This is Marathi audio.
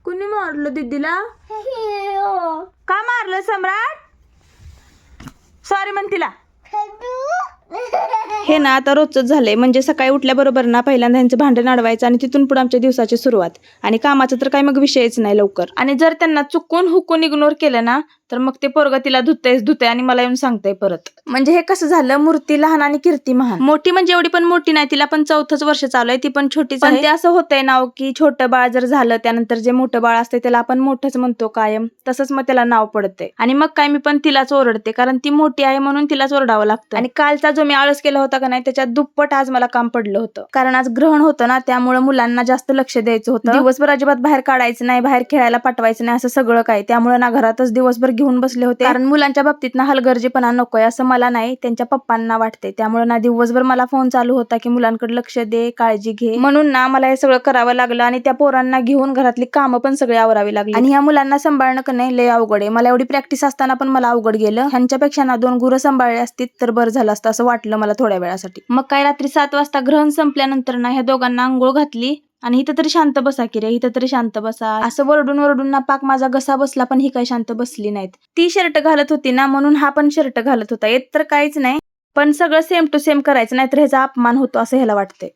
कुणी मारलं दीदीला? का मारलं सम्राट? सॉरी म्हण तिला. हे ना आता रोजच झालंय. म्हणजे सकाळी उठल्याबरोबर ना पहिल्यांदा ह्यांचं भांडण अडवायचं आणि तिथून पुढे आमच्या दिवसाची सुरुवात. आणि कामाचं तर काही मग विषयच नाही लवकर. आणि जर त्यांना चुकून हुकून इग्नोर केलं ना तर मग ते पोरग तिला धुतय आणि मला येऊन सांगतंय परत. म्हणजे हे कसं झालं, मूर्ती लहान आणि कीर्ती महान. मोठी म्हणजे एवढी पण मोठी नाही, तिला पण 4थंच वर्ष चालू आहे, ती पण छोटीच आहे. पण ते असं होतंय नाव की छोटं बाळ जर झालं त्यानंतर जे मोठं बाळ असते त्याला आपण मोठंच म्हणतो कायम, तसंच मग त्याला नाव पडते. आणि मग काय मी पण तिलाच ओरडते कारण ती मोठी आहे म्हणून तिलाच ओरडावं लागतं. आणि कालचा जो मी आळस केला होता का नाही त्याच्यात दुप्पट आज मला काम पडलं होतं. कारण आज ग्रहण होतं ना, त्यामुळे मुलांना जास्त लक्ष द्यायचं होतं. दिवसभर अजिबात बाहेर काढायचं नाही, बाहेर खेळायला पाठवायचं नाही, असं सगळं काय. त्यामुळे ना घरातच दिवसभर घेऊन बसले होते. कारण मुलांच्या बाबतीत ना हलगर्जीपणा नकोय असं मला नाही, त्यांच्या पप्पांना वाटते. त्यामुळे ना दिवसभर मला फोन चालू होता की मुलांकडे लक्ष दे, काळजी घे. म्हणून ना मला हे सगळं करावं लागलं आणि त्या पोरांना घेऊन घरातली कामं पण सगळी आवरावी लागली. आणि ह्या मुलांना सांभाळणं का नाही लय अवघड आहे. मला एवढी प्रॅक्टिस असताना पण मला अवघड गेलं. ह्यांच्यापेक्षा ना 2 गुरं सांभाळली असती तर बरं झालं असतं असं वाटलं मला थोड्या वेळासाठी. मग काय रात्री 7 वाजता ग्रहण संपल्यानंतर ना ह्या दोघांना आंघोळ घातली आणि इथं तरी शांत बसा की रे, इथं तरी शांत बसा असं वरडून ना पाक माझा घसा बसला, पण ही काही शांत बसली नाहीत. ती शर्ट घालत होती ना म्हणून हा पण शर्ट घालत होता. येत तर काहीच नाही, पण सगळं सेम टू सेम करायचं नाहीतर ह्याचा अपमान होतो असं ह्याला वाटतंय.